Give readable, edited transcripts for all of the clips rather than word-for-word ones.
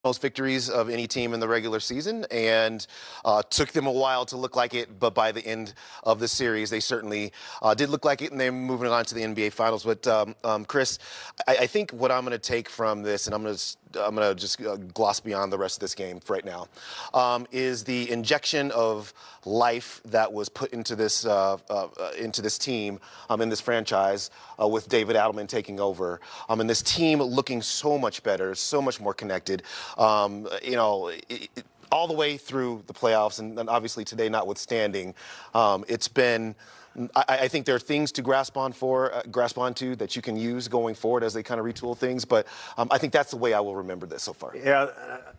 most victories of any team in the regular season, and took them a while to look like it, but by the end of the series, they certainly did look like it, and they're moving on to the NBA Finals. But Chris, I think what I'm going to take from this, and I'm going to just gloss beyond the rest of this game for right now, is the injection of life that was put into this team, in this franchise, with David Adelman taking over, and this team looking so much better, so much more connected. You know, all the way through the playoffs, and obviously today notwithstanding, it's been. I think there are things to grasp onto that you can use going forward as they kind of retool things. But I think that's the way I will remember this so far. Yeah,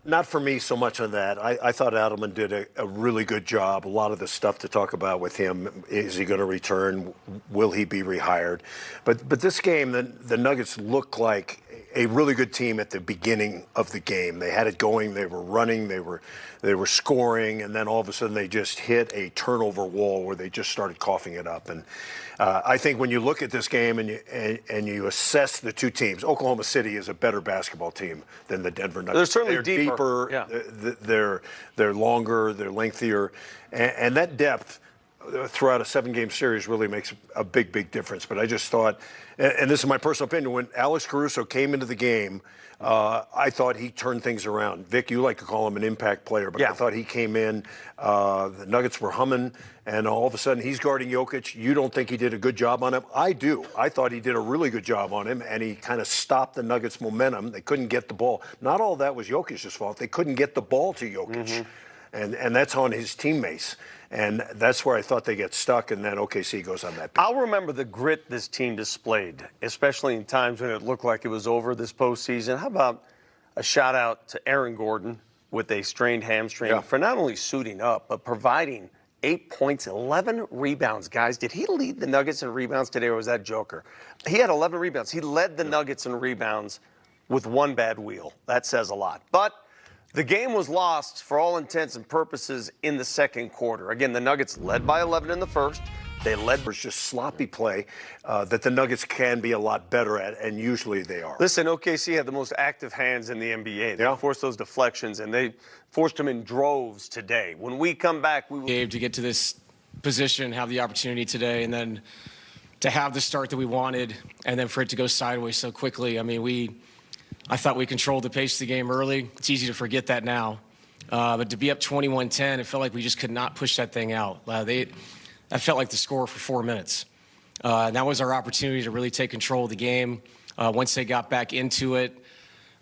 not for me so much on that. I thought Adelman did a really good job. A lot of the stuff to talk about with him: is he going to return? Will he be rehired? But this game, the Nuggets look like a really good team at the beginning of the game. They had it going. They were running. They were scoring, and then all of a sudden they just hit a turnover wall where they just started coughing it up. And I think when you look at this game and you assess the two teams, Oklahoma City is a better basketball team than the Denver Nuggets. They're certainly deeper. Yeah. They're longer. They're lengthier, and that depth throughout a 7-game series really makes a big difference. But I just thought, and this is my personal opinion, when Alex Caruso came into the game, I thought he turned things around. Vic, you like to call him an impact player, but I thought he came in, the Nuggets were humming, and all of a sudden he's guarding Jokic. You don't think he did a good job on him? I do. I thought he did a really good job on him, and he kind of stopped the Nuggets' momentum. They couldn't get the ball. Not all that was Jokic's fault. They couldn't get the ball to Jokic. Mm-hmm. And that's on his teammates. And that's where I thought they get stuck, and then OKC goes on that. I'll remember the grit this team displayed, especially in times when it looked like it was over this postseason. How about a shout-out to Aaron Gordon with a strained hamstring for not only suiting up, but providing 8 points, 11 rebounds. Guys, did he lead the Nuggets in rebounds today, or was that Joker? He had 11 rebounds. He led the Nuggets in rebounds with one bad wheel. That says a lot. But the game was lost for all intents and purposes in the second quarter. Again, the Nuggets led by 11 in the first. They led. It was just sloppy play that the Nuggets can be a lot better at, and usually they are. Listen, OKC had the most active hands in the NBA. They forced those deflections, and they forced them in droves today. When we come back, we will to get to this position, have the opportunity today, and then to have the start that we wanted, and then for it to go sideways so quickly. I mean, I thought we controlled the pace of the game early. It's easy to forget that now. But to be up 21-10, it felt like we just could not push that thing out. That felt like the score for 4 minutes. And that was our opportunity to really take control of the game. Once they got back into it,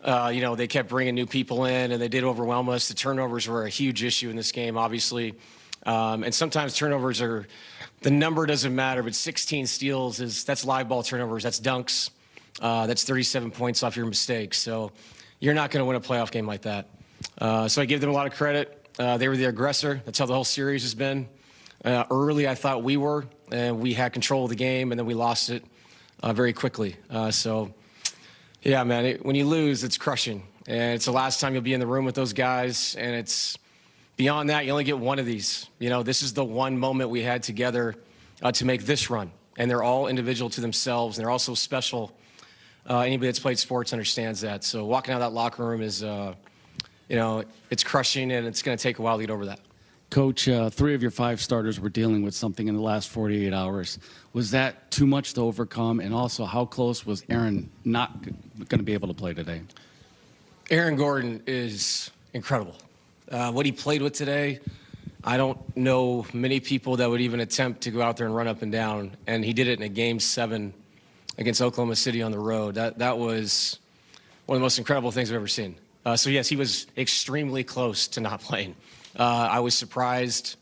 they kept bringing new people in, and they did overwhelm us. The turnovers were a huge issue in this game, obviously. And sometimes turnovers the number doesn't matter, but 16 steals, that's live ball turnovers. That's dunks. That's 37 points off your mistakes. So you're not going to win a playoff game like that. So I give them a lot of credit. They were the aggressor. That's how the whole series has been. Early, I thought we were, and we had control of the game, and then we lost it very quickly. Yeah, man, when you lose, it's crushing. And it's the last time you'll be in the room with those guys, and it's beyond that, you only get one of these. This is the one moment we had together to make this run. And they're all individual to themselves, and they're all so special. Anybody that's played sports understands that. So walking out of that locker room is, it's crushing, and it's going to take a while to get over that. Coach, 3 of your 5 starters were dealing with something in the last 48 hours. Was that too much to overcome? And also, how close was Aaron not going to be able to play today? Aaron Gordon is incredible. What he played with today, I don't know many people that would even attempt to go out there and run up and down. And he did it in a Game 7 against Oklahoma City on the road. That was one of the most incredible things I've ever seen. So, yes, he was extremely close to not playing. I was surprised,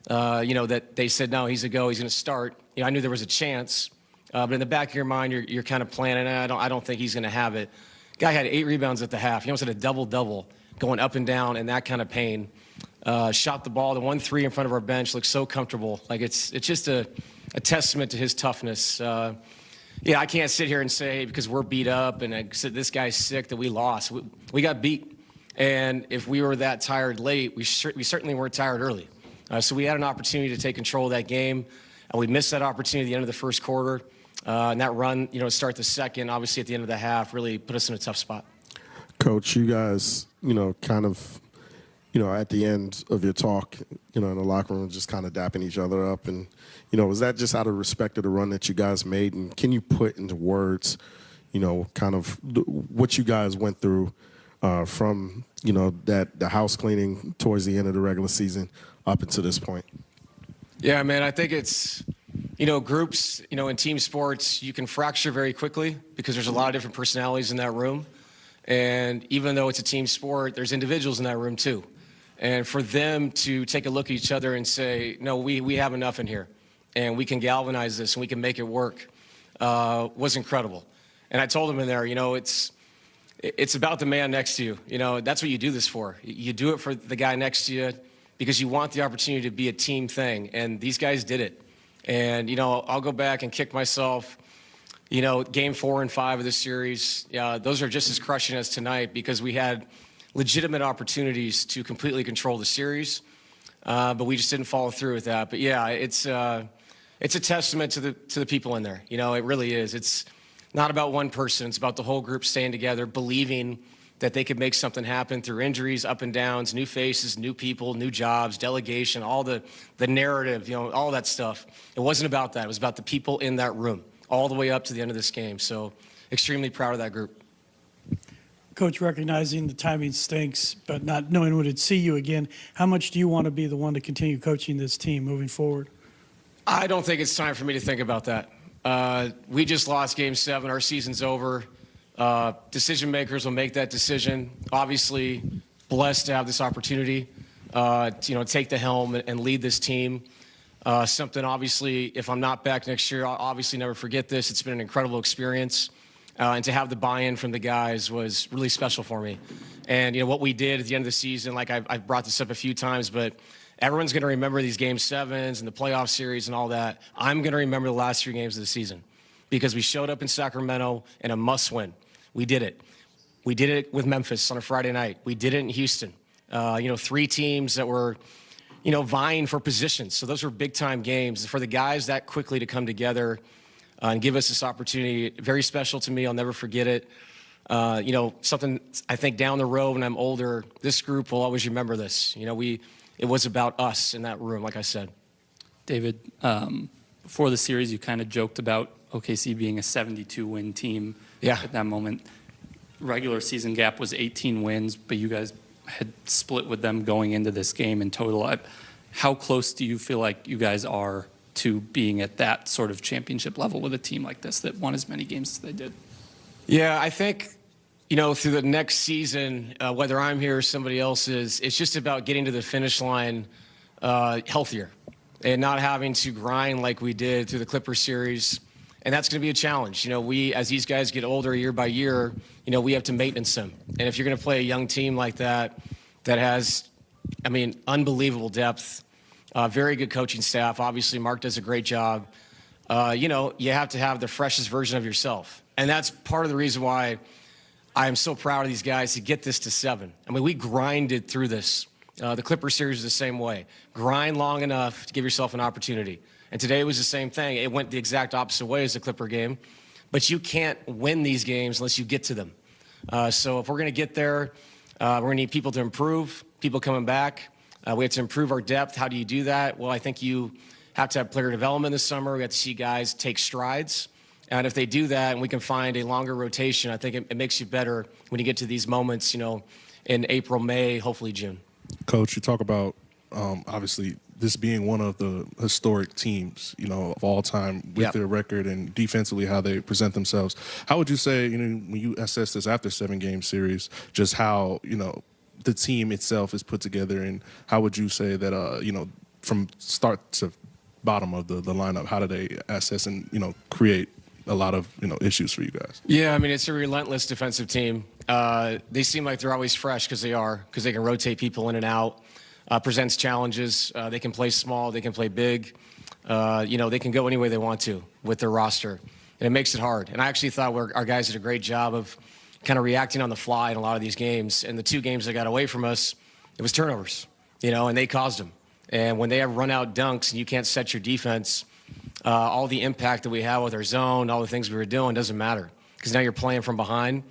that they said, no, he's a go, he's going to start. I knew there was a chance, but in the back of your mind, you're kind of planning, I don't think he's going to have it. Guy had 8 rebounds at the half. He almost had a double-double going up and down in that kind of pain. Shot the ball. The 1-3 in front of our bench looks so comfortable. Like, it's just a testament to his toughness. Yeah, I can't sit here and say because we're beat up and this guy's sick that we lost. We got beat. And if we were that tired late, we certainly weren't tired early. So we had an opportunity to take control of that game, and we missed that opportunity at the end of the first quarter. And that run, to start the second, obviously at the end of the half, really put us in a tough spot. Coach, you guys, kind of, at the end of your talk, in the locker room, just kind of dapping each other up. And, was that just out of respect of the run that you guys made? And can you put into words, kind of what you guys went through from, the house cleaning towards the end of the regular season up until this point? Yeah, man, I think it's, groups, in team sports, you can fracture very quickly because there's a lot of different personalities in that room. And even though it's a team sport, there's individuals in that room too. And for them to take a look at each other and say, no, we have enough in here and we can galvanize this and we can make it work was incredible. And I told them in there, it's about the man next to you. That's what you do this for. You do it for the guy next to you because you want the opportunity to be a team thing. And these guys did it. And, I'll go back and kick myself. Game 4 and 5 of the series, those are just as crushing as tonight because we had legitimate opportunities to completely control the series, but we just didn't follow through with that. But yeah, it's a testament to the people in there. It really is. It's not about one person. It's about the whole group staying together, believing that they could make something happen through injuries, up and downs, new faces, new people, new jobs, delegation, all the narrative, all that stuff. It wasn't about that. It was about the people in that room all the way up to the end of this game. So extremely proud of that group. Coach, recognizing the timing stinks, but not knowing when to see you again, how much do you want to be the one to continue coaching this team moving forward? I don't think it's time for me to think about that. We just lost Game 7. Our season's over. Decision makers will make that decision. Obviously, blessed to have this opportunity to take the helm and lead this team. Something, obviously, if I'm not back next year, I'll obviously never forget this. It's been an incredible experience. And to have the buy-in from the guys was really special for me. And, what we did at the end of the season, like I've brought this up a few times, but everyone's going to remember these Game 7s and the playoff series and all that. I'm going to remember the last 3 games of the season because we showed up in Sacramento in a must-win. We did it. We did it with Memphis on a Friday night. We did it in Houston. 3 teams that were vying for positions. So those were big-time games. For the guys that quickly to come together and give us this opportunity, very special to me. I'll never forget it. Something I think down the road when I'm older, this group will always remember this. It was about us in that room, like I said. David, before the series, you kind of joked about OKC being a 72-win team at that moment. Regular season gap was 18 wins, but you guys had split with them going into this game in total. How close do you feel like you guys are to being at that sort of championship level with a team like this that won as many games as they did? Yeah, I think, through the next season, whether I'm here or somebody else is, it's just about getting to the finish line healthier and not having to grind like we did through the Clippers series. And that's going to be a challenge. We, as these guys get older year by year, we have to maintenance them. And if you're going to play a young team like that has, unbelievable depth, very good coaching staff. Obviously, Mark does a great job. You have to have the freshest version of yourself. And that's part of the reason why I am so proud of these guys to get this to 7. We grinded through this. The Clippers series is the same way. Grind long enough to give yourself an opportunity. And today was the same thing. It went the exact opposite way as the Clipper game. But you can't win these games unless you get to them. So if we're going to get there, we're going to need people to improve, people coming back. We have to improve our depth. How do you do that? Well, I think you have to have player development this summer. We have to see guys take strides. And if they do that and we can find a longer rotation, I think it makes you better when you get to these moments, in April, May, hopefully June. Coach, you talk about, obviously, this being one of the historic teams, of all time with their record and defensively how they present themselves. How would you say, when you assess this after 7-game series, just how, the team itself is put together, and how would you say that, from start to bottom of the lineup, how do they assess and, create a lot of, issues for you guys? Yeah, it's a relentless defensive team. They seem like they're always fresh because they can rotate people in and out. Presents challenges. They can play small. They can play big. They can go any way they want to with their roster. And it makes it hard. And I actually thought our guys did a great job of kind of reacting on the fly in a lot of these games. And the 2 games that got away from us, it was turnovers, and they caused them. And when they have run-out dunks and you can't set your defense, all the impact that we have with our zone, all the things we were doing doesn't matter because now you're playing from behind.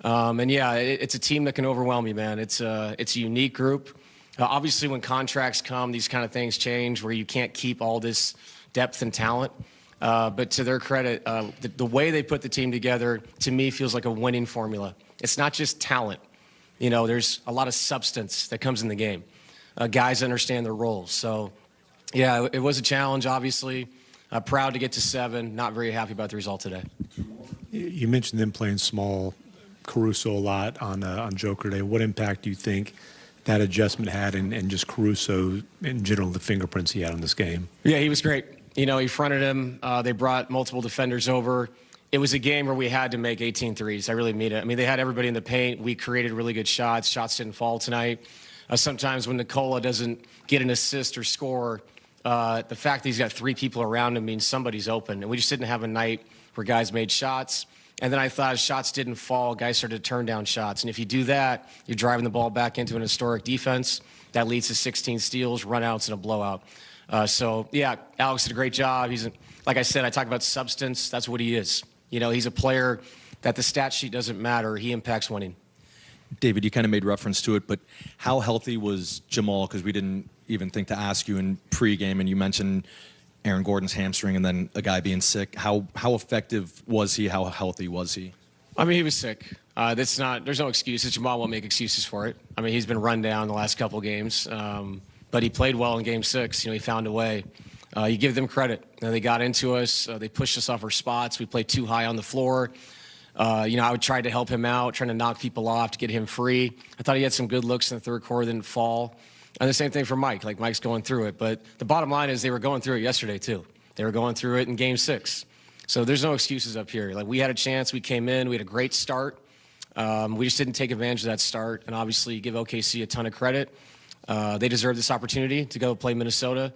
And yeah, it's a team that can overwhelm you, man. It's a unique group. Obviously, when contracts come, these kind of things change where you can't keep all this depth and talent. But to their credit, the way they put the team together, to me, feels like a winning formula. It's not just talent. You know, there's a lot of substance that comes in the game. Guys understand their roles. So, yeah, it was a challenge, obviously. Proud to get to 7. Not very happy about the result today. You mentioned them playing small Caruso a lot on Joker Day. What impact do you think that adjustment had and just Caruso in general, the fingerprints he had on this game? Yeah, he was great. You know, he fronted him. They brought multiple defenders over. It was a game where we had to make 18 threes. I really mean it. I mean, they had everybody in the paint. We created really good shots. Shots didn't fall tonight. Sometimes when Nikola doesn't get an assist or score, the fact that he's got 3 people around him means somebody's open. And we just didn't have a night where guys made shots. And then I thought as shots didn't fall, guys started to turn down shots. And if you do that, you're driving the ball back into an historic defense. That leads to 16 steals, runouts, and a blowout. So, yeah, Alex did a great job. Like I said, I talk about substance. That's what he is. You know, he's a player that the stat sheet doesn't matter. He impacts winning. David, you kind of made reference to it, but how healthy was Jamal? Because we didn't even think to ask you in pregame, and you mentioned Aaron Gordon's hamstring and then a guy being sick. How effective was he? How healthy was he? I mean, he was sick. There's no excuses. Jamal won't make excuses for it. I mean, he's been run down the last couple games, but he played well in Game 6. You know, he found a way. You give them credit. You know, they got into us. They pushed us off our spots. We played too high on the floor. You know, I would try to help him out, trying to knock people off to get him free. I thought he had some good looks in the third quarter, didn't fall. And the same thing for Mike. Like, Mike's going through it. But the bottom line is they were going through it yesterday, too. They were going through it in Game 6. So there's no excuses up here. Like, we had a chance. We came in. We had a great start. We just didn't take advantage of that start. And obviously, give OKC a ton of credit. They deserve this opportunity to go play Minnesota.